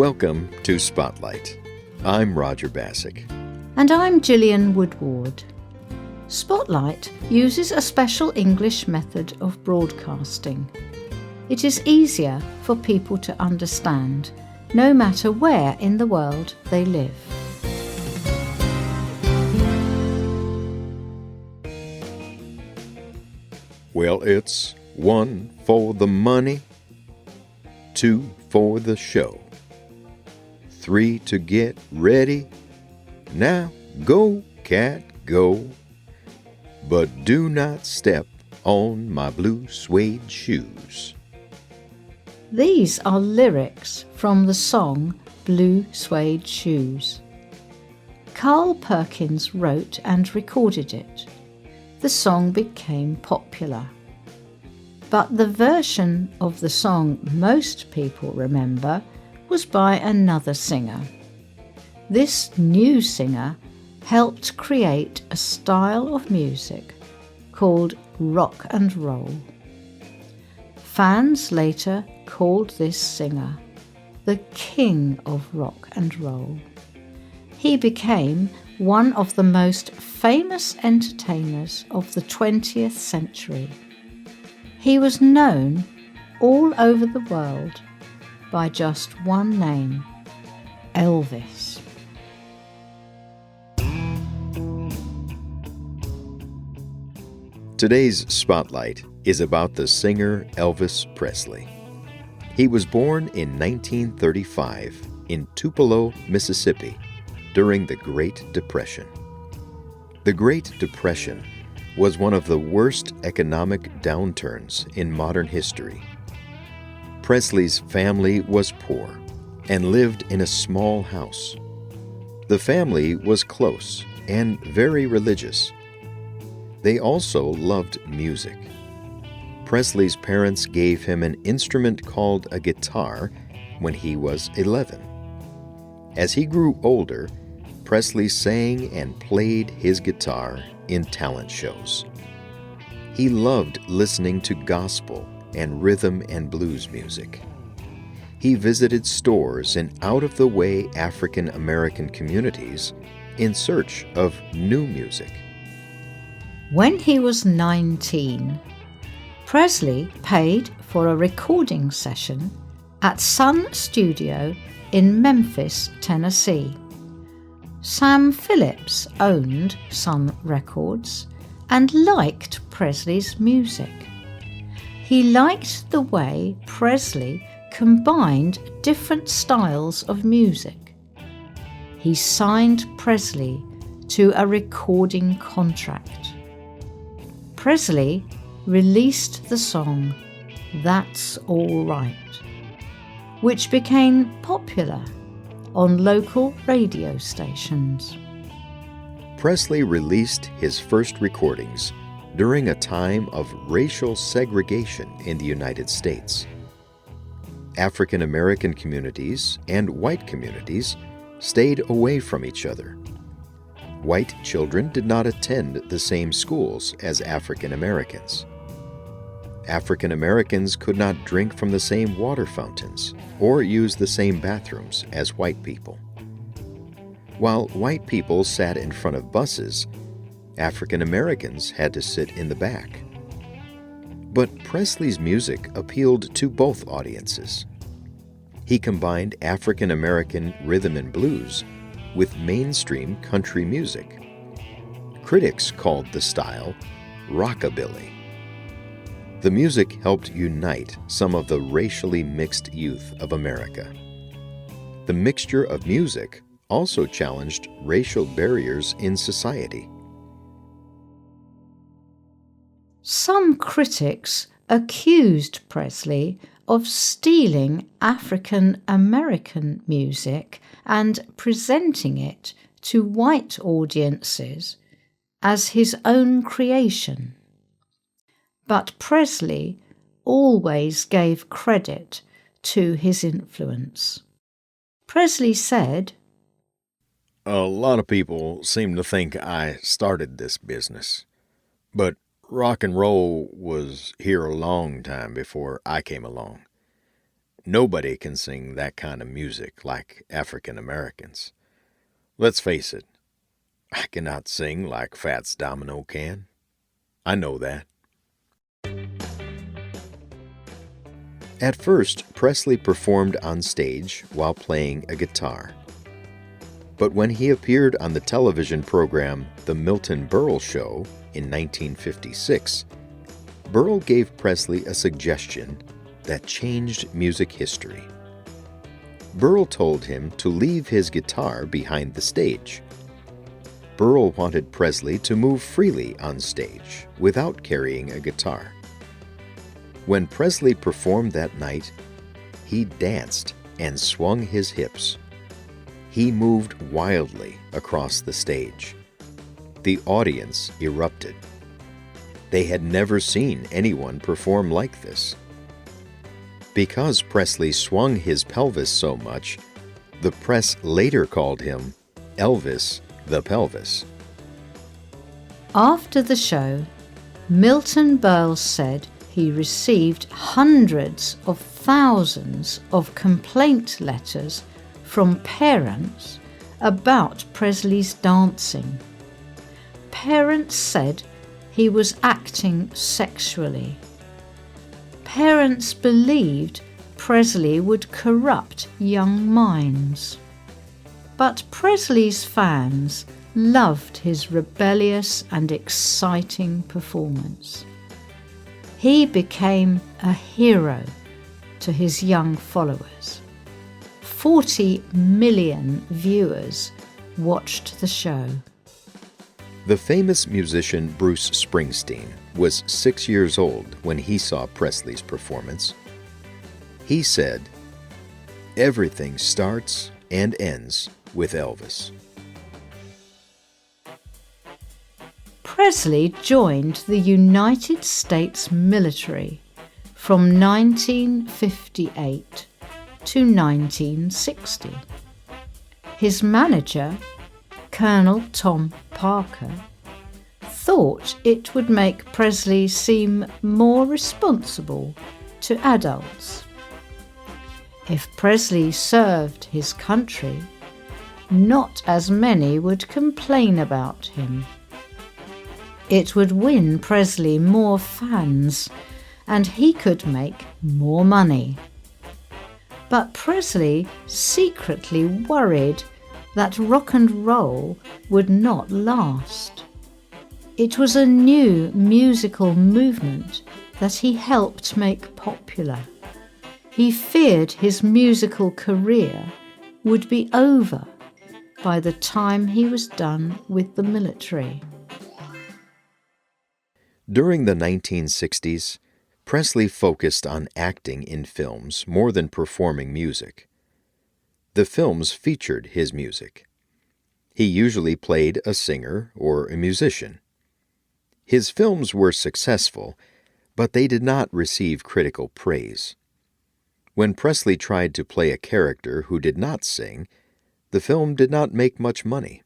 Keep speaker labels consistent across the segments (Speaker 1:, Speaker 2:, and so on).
Speaker 1: Welcome to Spotlight. I'm Roger Basick.
Speaker 2: And I'm Gillian Woodward. Spotlight uses a special English method of broadcasting. It is easier for people to understand, no matter where in the world they live.
Speaker 1: Well, it's 1 for the money, 2 for the show, 3 to get ready. Now go, cat, go. But do not step on my blue suede shoes.
Speaker 2: These are lyrics from the song Blue Suede Shoes. Carl Perkins wrote and recorded it. The song became popular. But the version of the song most people remember was by another singer. This new singer helped create a style of music called rock and roll. Fans later called this singer the King of Rock and Roll. He became one of the most famous entertainers of the 20th century. He was known all over the world by just one name, Elvis.
Speaker 1: Today's Spotlight is about the singer Elvis Presley. He was born in 1935 in Tupelo, Mississippi, during the Great Depression. The Great Depression was one of the worst economic downturns in modern history. Presley's family was poor and lived in a small house. The family was close and very religious. They also loved music. Presley's parents gave him an instrument called a guitar when he was 11. As he grew older, Presley sang and played his guitar in talent shows. He loved listening to gospel and rhythm and blues music. He visited stores in out-of-the-way African American communities in search of new music.
Speaker 2: When he was 19, Presley paid for a recording session at Sun Studio in Memphis, Tennessee. Sam Phillips owned Sun Records and liked Presley's music. He liked the way Presley combined different styles of music. He signed Presley to a recording contract. Presley released the song That's All Right, which became popular on local radio stations.
Speaker 1: Presley released his first recordings during a time of racial segregation in the United States. African American communities and white communities stayed away from each other. White children did not attend the same schools as African Americans. African Americans could not drink from the same water fountains or use the same bathrooms as white people. While white people sat in front of buses, African Americans had to sit in the back. But Presley's music appealed to both audiences. He combined African American rhythm and blues with mainstream country music. Critics called the style rockabilly. The music helped unite some of the racially mixed youth of America. The mixture of music also challenged racial barriers in society.
Speaker 2: Some critics accused Presley of stealing African American music and presenting it to white audiences as his own creation. But Presley always gave credit to his influence. Presley said,
Speaker 1: "A lot of people seem to think I started this business, but rock and roll was here a long time before I came along. Nobody can sing that kind of music like African Americans. Let's face it, I cannot sing like Fats Domino can. I know that. At first, Presley performed on stage while playing a guitar. But when he appeared on the television program The Milton Berle Show in 1956, Berle gave Presley a suggestion that changed music history. Berle told him to leave his guitar behind the stage. Berle wanted Presley to move freely on stage without carrying a guitar. When Presley performed that night, he danced and swung his hips. He moved wildly across the stage. The audience erupted. They had never seen anyone perform like this. Because Presley swung his pelvis so much, the press later called him Elvis the Pelvis.
Speaker 2: After the show, Milton Berle said he received hundreds of thousands of complaint letters from parents about Presley's dancing. Parents said he was acting sexually. Parents believed Presley would corrupt young minds. But Presley's fans loved his rebellious and exciting performance. He became a hero to his young followers. 40 million viewers watched the show.
Speaker 1: The famous musician Bruce Springsteen was 6 years old when he saw Presley's performance. He said, "Everything starts and ends with Elvis."
Speaker 2: Presley joined the United States military from 1958 to 1960. His manager, Colonel Tom Parker, thought it would make Presley seem more responsible to adults. If Presley served his country, not as many would complain about him. It would win Presley more fans, and he could make more money. But Presley secretly worried that rock and roll would not last. It was a new musical movement that he helped make popular. He feared his musical career would be over by the time he was done with the military.
Speaker 1: During the 1960s, Presley focused on acting in films more than performing music. The films featured his music. He usually played a singer or a musician. His films were successful, but they did not receive critical praise. When Presley tried to play a character who did not sing, the film did not make much money.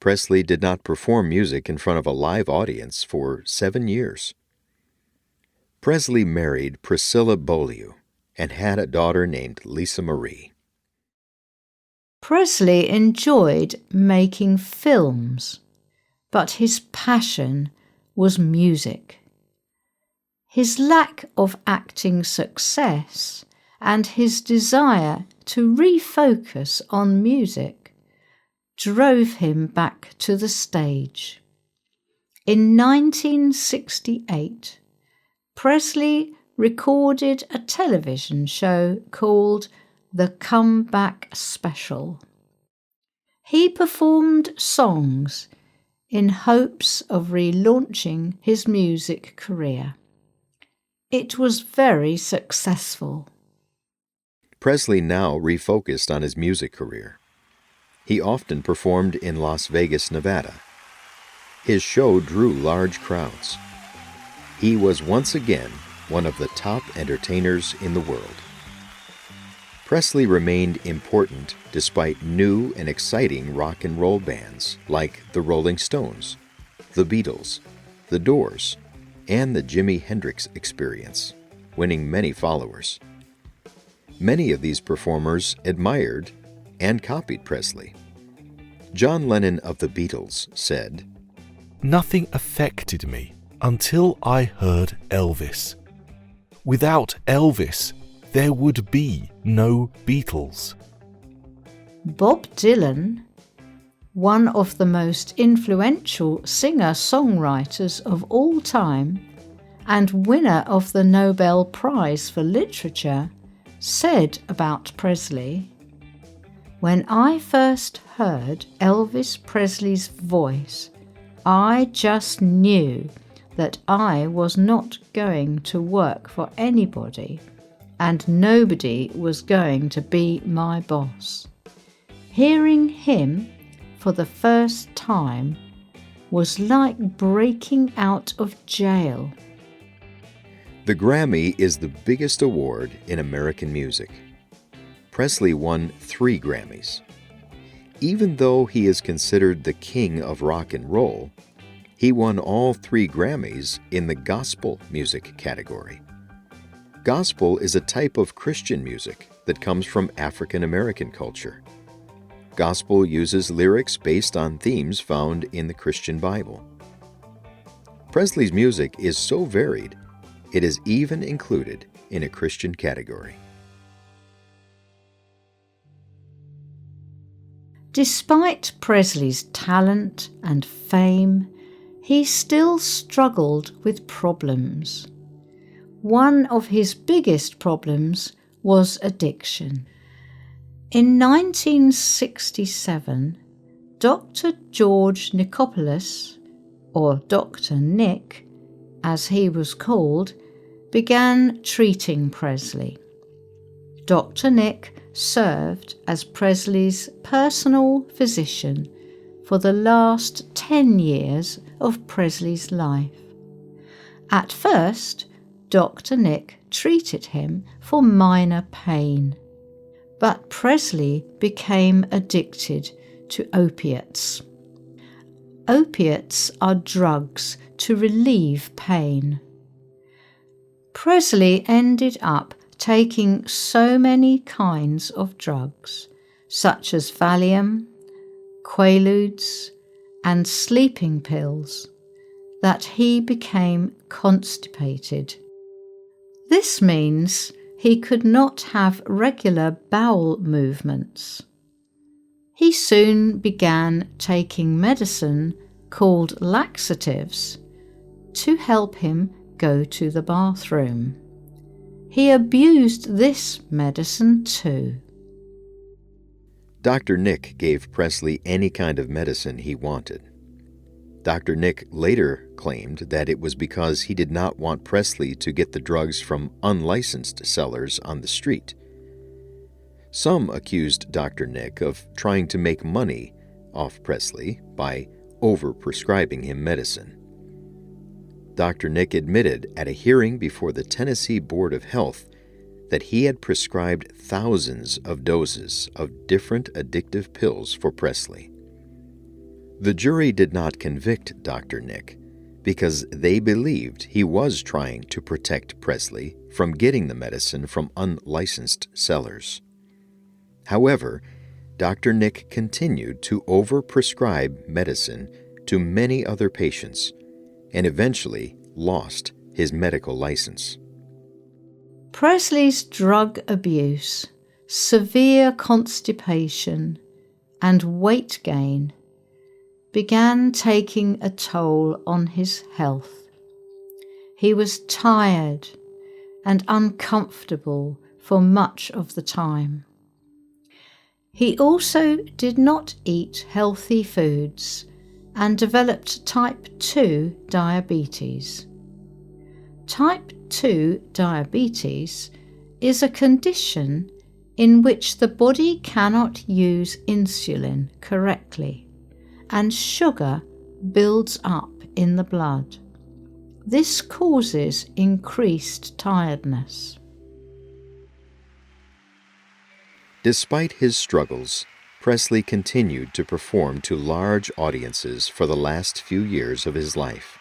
Speaker 1: Presley did not perform music in front of a live audience for 7 years. Presley married Priscilla Beaulieu and had a daughter named Lisa Marie.
Speaker 2: Presley enjoyed making films, but his passion was music. His lack of acting success and his desire to refocus on music drove him back to the stage. In 1968, Presley recorded a television show called The Comeback Special. He performed songs in hopes of relaunching his music career. It was very successful.
Speaker 1: Presley now refocused on his music career. He often performed in Las Vegas, Nevada. His show drew large crowds. He was once again one of the top entertainers in the world. Presley remained important despite new and exciting rock and roll bands like the Rolling Stones, the Beatles, the Doors, and the Jimi Hendrix Experience, winning many followers. Many of these performers admired and copied Presley. John Lennon of the Beatles said,
Speaker 3: "Nothing affected me until I heard Elvis. Without Elvis, there would be no Beatles."
Speaker 2: Bob Dylan, one of the most influential singer-songwriters of all time and winner of the Nobel Prize for Literature, said about Presley, "When I first heard Elvis Presley's voice, I just knew that I was not going to work for anybody and nobody was going to be my boss. Hearing him for the first time was like breaking out of jail."
Speaker 1: The Grammy is the biggest award in American music. Presley won 3 Grammys. Even though he is considered the king of rock and roll, he won all 3 Grammys in the gospel music category. Gospel is a type of Christian music that comes from African American culture. Gospel uses lyrics based on themes found in the Christian Bible. Presley's music is so varied, it is even included in a Christian category.
Speaker 2: Despite Presley's talent and fame, he still struggled with problems. One of his biggest problems was addiction. In 1967, Dr. George Nichopoulos, or Dr. Nick, as he was called, began treating Presley. Dr. Nick served as Presley's personal physician for the last 10 years of Presley's life. At first, Dr. Nick treated him for minor pain, but Presley became addicted to opiates. Opiates are drugs to relieve pain. Presley ended up taking so many kinds of drugs, such as Valium, Quaaludes, and sleeping pills, that he became constipated. This means he could not have regular bowel movements. He soon began taking medicine called laxatives to help him go to the bathroom. He abused this medicine too.
Speaker 1: Dr. Nick gave Presley any kind of medicine he wanted. Dr. Nick later claimed that it was because he did not want Presley to get the drugs from unlicensed sellers on the street. Some accused Dr. Nick of trying to make money off Presley by overprescribing him medicine. Dr. Nick admitted at a hearing before the Tennessee Board of Health that he had prescribed thousands of doses of different addictive pills for Presley. The jury did not convict Dr. Nick because they believed he was trying to protect Presley from getting the medicine from unlicensed sellers. However, Dr. Nick continued to overprescribe medicine to many other patients and eventually lost his medical license.
Speaker 2: Presley's drug abuse, severe constipation, and weight gain began taking a toll on his health. He was tired and uncomfortable for much of the time. He also did not eat healthy foods and developed type 2 diabetes. Type 2 diabetes is a condition in which the body cannot use insulin correctly and sugar builds up in the blood. This causes increased tiredness.
Speaker 1: Despite his struggles, Presley continued to perform to large audiences for the last few years of his life.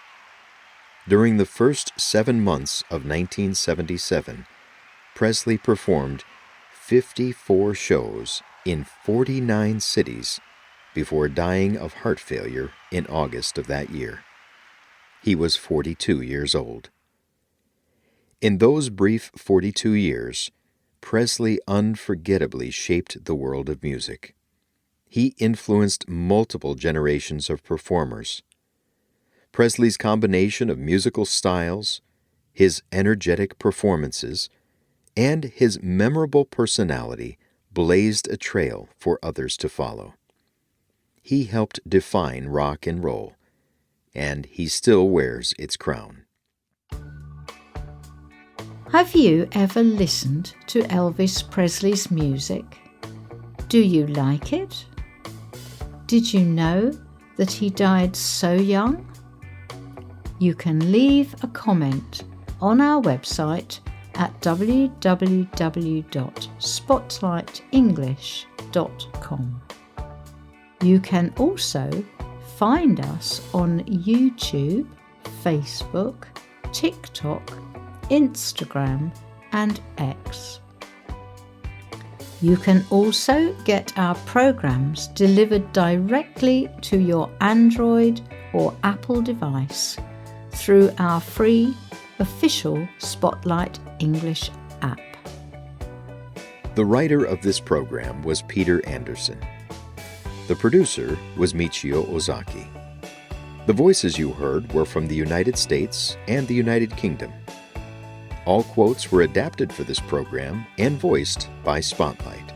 Speaker 1: During the first 7 months of 1977, Presley performed 54 shows in 49 cities before dying of heart failure in August of that year. He was 42 years old. In those brief 42 years, Presley unforgettably shaped the world of music. He influenced multiple generations of performers. Presley's combination of musical styles, his energetic performances, and his memorable personality blazed a trail for others to follow. He helped define rock and roll, and he still wears its crown.
Speaker 2: Have you ever listened to Elvis Presley's music? Do you like it? Did you know that he died so young? You can leave a comment on our website at www.spotlightenglish.com. You can also find us on YouTube, Facebook, TikTok, Instagram, and X. You can also get our programs delivered directly to your Android or Apple device through our free official Spotlight English app.
Speaker 1: The writer of this program was Peter Anderson. The producer was Michio Ozaki. The voices you heard were from the United States and the United Kingdom. All quotes were adapted for this program and voiced by Spotlight.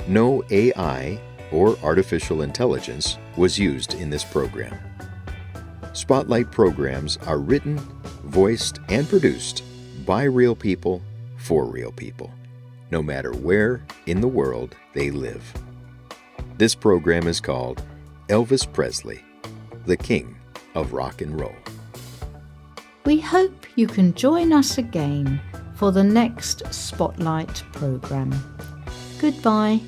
Speaker 1: No AI or artificial intelligence was used in this program. Spotlight programs are written, voiced, and produced by real people for real people, no matter where in the world they live. This program is called Elvis Presley, the King of Rock and Roll.
Speaker 2: We hope you can join us again for the next Spotlight program. Goodbye.